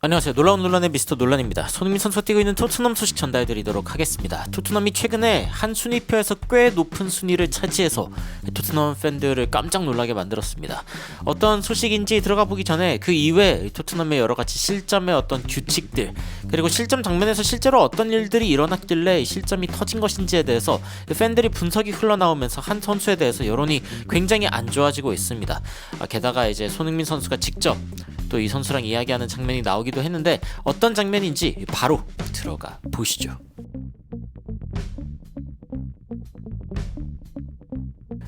안녕하세요. 놀라운 논란의 미스터 논란입니다. 손흥민 선수가 뛰고 있는 토트넘 소식 전달드리도록 하겠습니다. 토트넘이 최근에 한 순위표에서 꽤 높은 순위를 차지해서 토트넘 팬들을 깜짝 놀라게 만들었습니다. 어떤 소식인지 들어가 보기 전에 그 이외 토트넘의 여러가지 실점의 어떤 규칙들, 그리고 실점 장면에서 실제로 어떤 일들이 일어났길래 실점이 터진 것인지에 대해서 팬들이 분석이 흘러나오면서 한 선수에 대해서 여론이 굉장히 안 좋아지고 있습니다. 게다가 이제 손흥민 선수가 직접 또 이 선수랑 이야기하는 장면이 나오기도 했는데 어떤 장면인지 바로 들어가 보시죠.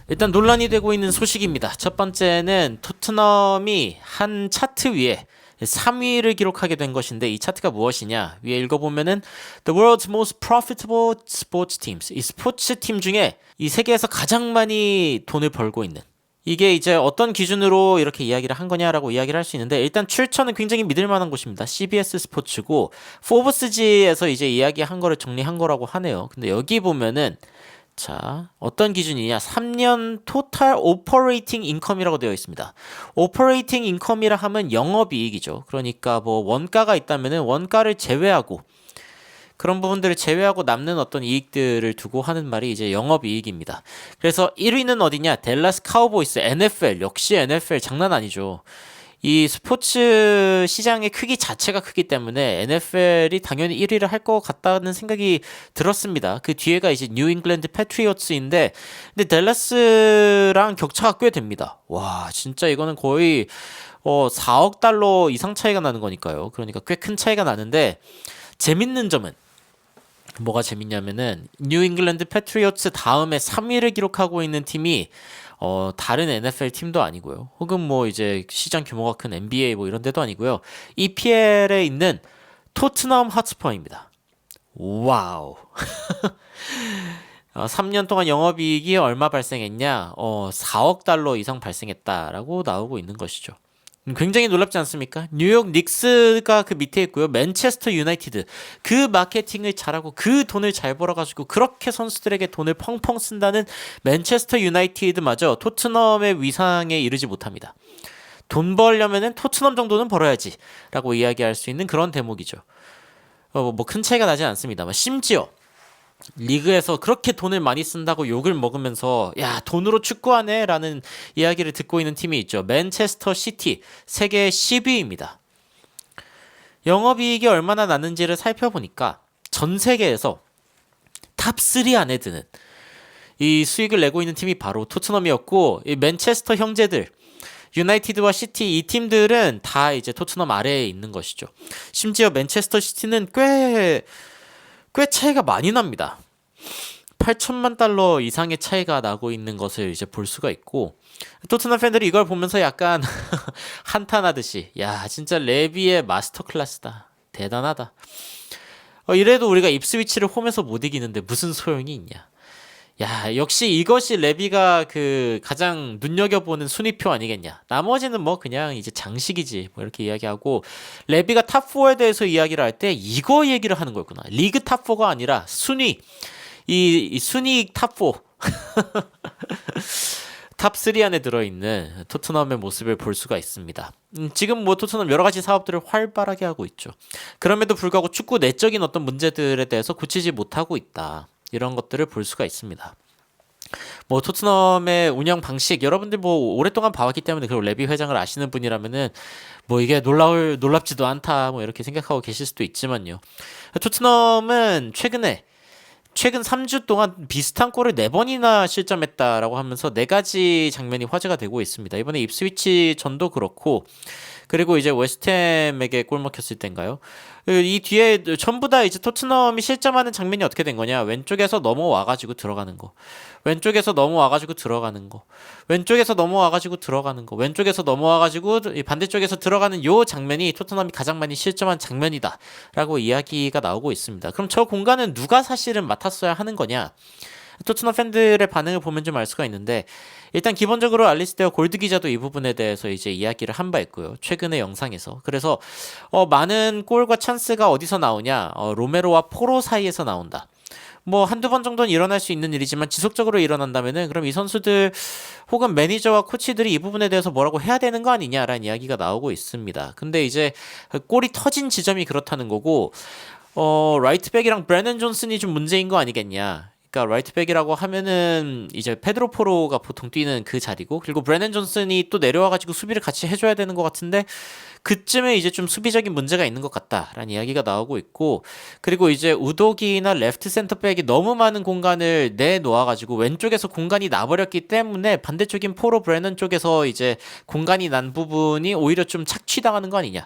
일단 논란이 되고 있는 소식입니다. 첫 번째는 토트넘이 한 차트 위에 3위를 기록하게 된 것인데, 이 차트가 무엇이냐? 위에 읽어보면은 The world's most profitable sports teams, 이 스포츠 팀 중에 이 세계에서 가장 많이 돈을 벌고 있는, 이게 이제 어떤 기준으로 이렇게 이야기를 한 거냐라고 이야기를 할 수 있는데, 일단 출처는 굉장히 믿을 만한 곳입니다. CBS 스포츠고 포브스지에서 이제 이야기한 거를 정리한 거라고 하네요. 근데 여기 보면은 자, 어떤 기준이냐? 3년 토탈 오퍼레이팅 인컴이라고 되어 있습니다. 오퍼레이팅 인컴이라 하면 영업이익이죠. 그러니까 뭐 원가가 있다면은 원가를 제외하고, 그런 부분들을 제외하고 남는 어떤 이익들을 두고 하는 말이 이제 영업이익입니다. 그래서 1위는 어디냐? 댈러스 카우보이스, NFL. 역시 NFL 장난 아니죠. 이 스포츠 시장의 크기 자체가 크기 때문에 NFL이 당연히 1위를 할 것 같다는 생각이 들었습니다. 그 뒤에가 이제 뉴 잉글랜드 패트리어츠인데, 근데 댈러스랑 격차가 꽤 됩니다. 와, 진짜 이거는 거의 4억 달러 이상 차이가 나는 거니까요. 그러니까 꽤 큰 차이가 나는데, 재밌는 점은 뭐가 재밌냐면은 뉴 잉글랜드 패트리어츠 다음에 3위를 기록하고 있는 팀이 다른 NFL 팀도 아니고요. 혹은 뭐 이제 시장 규모가 큰 NBA 뭐 이런 데도 아니고요. EPL에 있는 토트넘 핫스퍼입니다. 와우. 3년 동안 영업이익이 얼마 발생했냐? 4억 달러 이상 발생했다라고 나오고 있는 것이죠. 굉장히 놀랍지 않습니까? 뉴욕 닉스가 그 밑에 있고요. 맨체스터 유나이티드, 그 마케팅을 잘하고 그 돈을 잘 벌어가지고 그렇게 선수들에게 돈을 펑펑 쓴다는 맨체스터 유나이티드마저 토트넘의 위상에 이르지 못합니다. 돈 벌려면은 토트넘 정도는 벌어야지 라고 이야기할 수 있는 그런 대목이죠. 뭐 큰 차이가 나지 않습니다만, 심지어 리그에서 그렇게 돈을 많이 쓴다고 욕을 먹으면서 야, 돈으로 축구하네 라는 이야기를 듣고 있는 팀이 있죠. 맨체스터 시티, 세계 10위입니다. 영업이익이 얼마나 나는지를 살펴보니까 전 세계에서 탑3 안에 드는 이 수익을 내고 있는 팀이 바로 토트넘이었고, 이 맨체스터 형제들 유나이티드와 시티, 이 팀들은 다 이제 토트넘 아래에 있는 것이죠. 심지어 맨체스터 시티는 꽤 차이가 많이 납니다. 8천만 달러 이상의 차이가 나고 있는 것을 이제 볼 수가 있고, 토트넘 팬들이 이걸 보면서 약간 한탄하듯이 야, 진짜 레비의 마스터 클래스다, 대단하다. 이래도 우리가 입스위치를 홈에서 못 이기는데 무슨 소용이 있냐. 야, 역시 이것이 레비가 그 가장 눈여겨보는 순위표 아니겠냐. 나머지는 뭐 그냥 이제 장식이지 뭐 이렇게 이야기하고, 레비가 탑4에 대해서 이야기를 할 때 이거 얘기를 하는 거였구나. 리그 탑4가 아니라 순위, 이 순위 탑4 탑3 안에 들어있는 토트넘의 모습을 볼 수가 있습니다. 지금 뭐 토트넘 여러 가지 사업들을 활발하게 하고 있죠. 그럼에도 불구하고 축구 내적인 어떤 문제들에 대해서 고치지 못하고 있다, 이런 것들을 볼 수가 있습니다. 뭐 토트넘의 운영 방식, 여러분들 뭐 오랫동안 봐왔기 때문에, 그리고 레비 회장을 아시는 분이라면은 뭐 이게 놀랍지도 않다 뭐 이렇게 생각하고 계실 수도 있지만요. 토트넘은 최근 3주 동안 비슷한 골을 4번이나 실점했다라고 하면서 4가지 장면이 화제가 되고 있습니다. 이번에 입스위치 전도 그렇고, 그리고 이제 웨스트햄에게 골 먹혔을 때인가요? 이 뒤에 전부 다 이제 토트넘이 실점하는 장면이 어떻게 된 거냐? 왼쪽에서 넘어와가지고 들어가는 거, 왼쪽에서 넘어와가지고 들어가는 거, 왼쪽에서 넘어와가지고 들어가는 거, 왼쪽에서 넘어와가지고 반대쪽에서 들어가는 요 장면이 토트넘이 가장 많이 실점한 장면이다라고 이야기가 나오고 있습니다. 그럼 저 공간은 누가 사실은 맡았어야 하는 거냐? 토트넘 팬들의 반응을 보면 좀 알 수가 있는데, 일단 기본적으로 알리스테어 골드 기자도 이 부분에 대해서 이제 이야기를 한 바 있고요. 최근의 영상에서. 그래서 많은 골과 찬스가 어디서 나오냐? 로메로와 포로 사이에서 나온다. 뭐 한두 번 정도는 일어날 수 있는 일이지만 지속적으로 일어난다면은 그럼 이 선수들 혹은 매니저와 코치들이 이 부분에 대해서 뭐라고 해야 되는 거 아니냐라는 이야기가 나오고 있습니다. 근데 이제 골이 터진 지점이 그렇다는 거고 라이트백이랑 브래넌 존슨이 좀 문제인 거 아니겠냐. 그러니까 라이트백이라고 하면은 이제 페드로 포로가 보통 뛰는 그 자리고 그리고 브래넌 존슨이 또 내려와가지고 수비를 같이 해줘야 되는 것 같은데 그쯤에 이제 좀 수비적인 문제가 있는 것 같다라는 이야기가 나오고 있고 그리고 이제 우도기나 레프트 센터백이 너무 많은 공간을 내놓아가지고 왼쪽에서 공간이 나버렸기 때문에 반대쪽인 포로 브래넌 쪽에서 이제 공간이 난 부분이 오히려 좀 착취당하는 거 아니냐.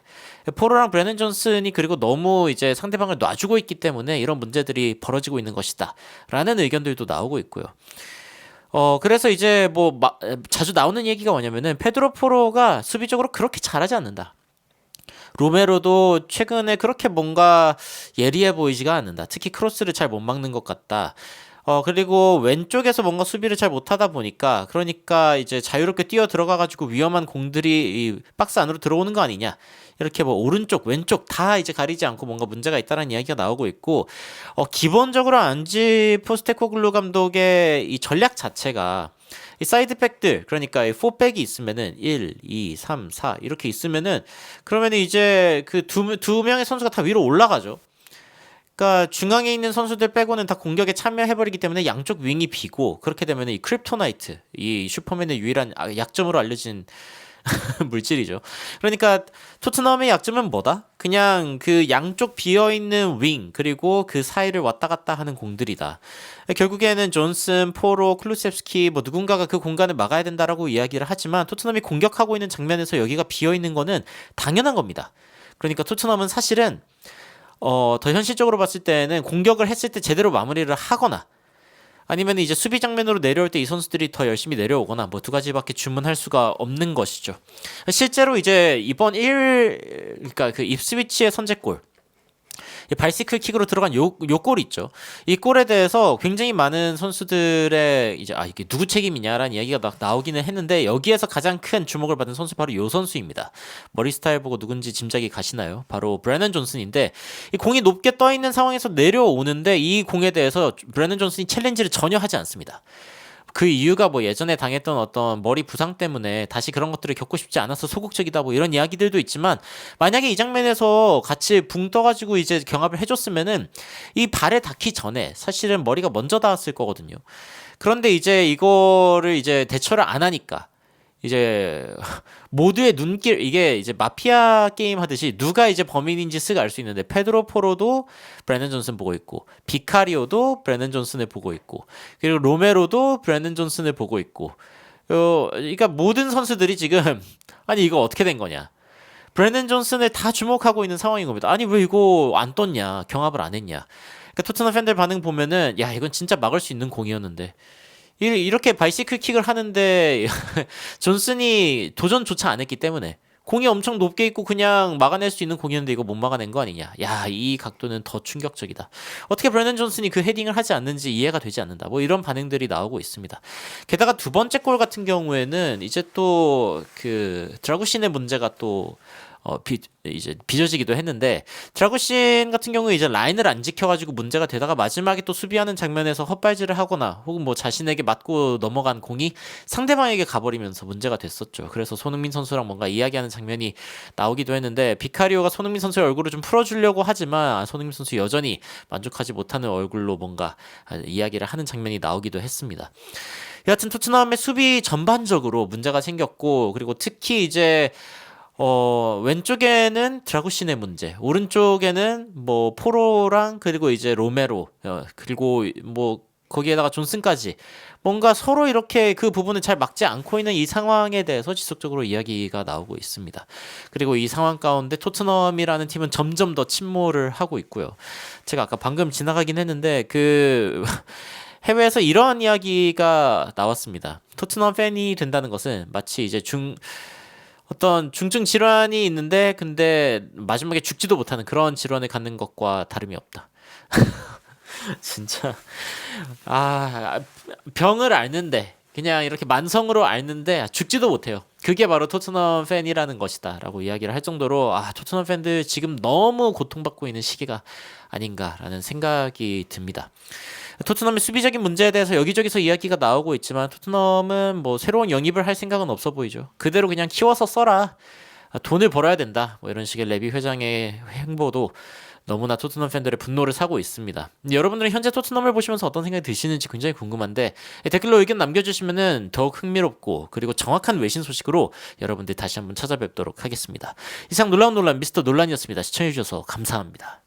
포로랑 브래넌 존슨이 그리고 너무 이제 상대방을 놔주고 있기 때문에 이런 문제들이 벌어지고 있는 것이다 라는 의견들도 나오고 있고요. 그래서 이제 뭐 자주 나오는 얘기가 뭐냐면은 페드로 포로가 수비적으로 그렇게 잘하지 않는다. 로메로도 최근에 그렇게 뭔가 예리해 보이지가 않는다. 특히 크로스를 잘 못 막는 것 같다. 그리고 왼쪽에서 뭔가 수비를 잘 못하다 보니까 그러니까 이제 자유롭게 뛰어 들어가가지고 위험한 공들이 이 박스 안으로 들어오는 거 아니냐. 이렇게 뭐 오른쪽, 왼쪽 다 이제 가리지 않고 뭔가 문제가 있다는 이야기가 나오고 있고 기본적으로 안지 포스테코글루 감독의 이 전략 자체가 이 사이드백들 그러니까 이 4백이 있으면은 1, 2, 3, 4 이렇게 있으면은 그러면은 이제 그 두 명의 선수가 다 위로 올라가죠. 그러니까 중앙에 있는 선수들 빼고는 다 공격에 참여해버리기 때문에 양쪽 윙이 비고 그렇게 되면 이 크립토나이트 이 슈퍼맨의 유일한 약점으로 알려진 물질이죠. 그러니까 토트넘의 약점은 뭐다? 그냥 그 양쪽 비어있는 윙 그리고 그 사이를 왔다 갔다 하는 공들이다. 결국에는 존슨, 포로, 클루셉스키 뭐 누군가가 그 공간을 막아야 된다라고 이야기를 하지만 토트넘이 공격하고 있는 장면에서 여기가 비어있는 거는 당연한 겁니다. 그러니까 토트넘은 사실은 더 현실적으로 봤을 때는 공격을 했을 때 제대로 마무리를 하거나 아니면 이제 수비 장면으로 내려올 때 이 선수들이 더 열심히 내려오거나 뭐 두 가지밖에 주문할 수가 없는 것이죠. 실제로 이제 이번 그러니까 그 입스위치의 선제골 바이시클 킥으로 들어간 요 골이 있죠. 이 골에 대해서 굉장히 많은 선수들의 이제 이게 누구 책임이냐라는 이야기가 나오기는 했는데 여기에서 가장 큰 주목을 받은 선수 바로 요 선수입니다. 머리 스타일 보고 누군지 짐작이 가시나요? 바로 브래넌 존슨인데 이 공이 높게 떠 있는 상황에서 내려오는데 이 공에 대해서 브래넌 존슨이 챌린지를 전혀 하지 않습니다. 그 이유가 뭐 예전에 당했던 어떤 머리 부상 때문에 다시 그런 것들을 겪고 싶지 않아서 소극적이다 뭐 이런 이야기들도 있지만 만약에 이 장면에서 같이 붕 떠가지고 이제 경합을 해줬으면은 이 발에 닿기 전에 사실은 머리가 먼저 닿았을 거거든요. 그런데 이제 이거를 이제 대처를 안 하니까 이제 모두의 눈길 이게 이제 마피아 게임 하듯이 누가 이제 범인인지 쓱 알 수 있는데 페드로 포로도 브래넌 존슨 보고 있고 비카리오도 브래넌 존슨을 보고 있고 그리고 로메로도 브래넌 존슨을 보고 있고 그러니까 모든 선수들이 지금 아니 이거 어떻게 된 거냐 브래넌 존슨을 다 주목하고 있는 상황인 겁니다. 아니 왜 이거 안 떴냐 경합을 안 했냐. 그러니까 토트넘 팬들 반응 보면은 야 이건 진짜 막을 수 있는 공이었는데 이렇게 바이시클 킥을 하는데 존슨이 도전조차 안 했기 때문에 공이 엄청 높게 있고 그냥 막아낼 수 있는 공이었는데 이거 못 막아낸 거 아니냐. 야, 이 각도는 더 충격적이다. 어떻게 브래넌 존슨이 그 헤딩을 하지 않는지 이해가 되지 않는다. 뭐 이런 반응들이 나오고 있습니다. 게다가 두 번째 골 같은 경우에는 이제 또 그 드라구신의 문제가 또 이제 빚어지기도 했는데 드라구신 같은 경우에 이제 라인을 안 지켜가지고 문제가 되다가 마지막에 또 수비하는 장면에서 헛발질을 하거나 혹은 뭐 자신에게 맞고 넘어간 공이 상대방에게 가버리면서 문제가 됐었죠. 그래서 손흥민 선수랑 뭔가 이야기하는 장면이 나오기도 했는데 비카리오가 손흥민 선수의 얼굴을 좀 풀어주려고 하지만 손흥민 선수 여전히 만족하지 못하는 얼굴로 뭔가 이야기를 하는 장면이 나오기도 했습니다. 여하튼 토트넘의 수비 전반적으로 문제가 생겼고 그리고 특히 이제 왼쪽에는 드라구신의 문제, 오른쪽에는 뭐 포로랑 그리고 이제 로메로, 그리고 뭐 거기에다가 존슨까지 뭔가 서로 이렇게 그 부분을 잘 막지 않고 있는 이 상황에 대해서 지속적으로 이야기가 나오고 있습니다. 그리고 이 상황 가운데 토트넘이라는 팀은 점점 더 침몰을 하고 있고요. 제가 아까 방금 지나가긴 했는데 그 해외에서 이러한 이야기가 나왔습니다. 토트넘 팬이 된다는 것은 마치 이제 어떤 중증 질환이 있는데 근데 마지막에 죽지도 못하는 그런 질환을 갖는 것과 다름이 없다. 진짜 병을 앓는데 그냥 이렇게 만성으로 앓는데 죽지도 못해요. 그게 바로 토트넘 팬이라는 것이다 라고 이야기를 할 정도로 토트넘 팬들 지금 너무 고통받고 있는 시기가 아닌가라는 생각이 듭니다. 토트넘의 수비적인 문제에 대해서 여기저기서 이야기가 나오고 있지만 토트넘은 뭐 새로운 영입을 할 생각은 없어 보이죠. 그대로 그냥 키워서 써라. 돈을 벌어야 된다. 뭐 이런 식의 레비 회장의 행보도 너무나 토트넘 팬들의 분노를 사고 있습니다. 여러분들은 현재 토트넘을 보시면서 어떤 생각이 드시는지 굉장히 궁금한데 댓글로 의견 남겨주시면 더욱 흥미롭고 그리고 정확한 외신 소식으로 여러분들 다시 한번 찾아뵙도록 하겠습니다. 이상 놀라운 논란 미스터 논란이었습니다. 시청해주셔서 감사합니다.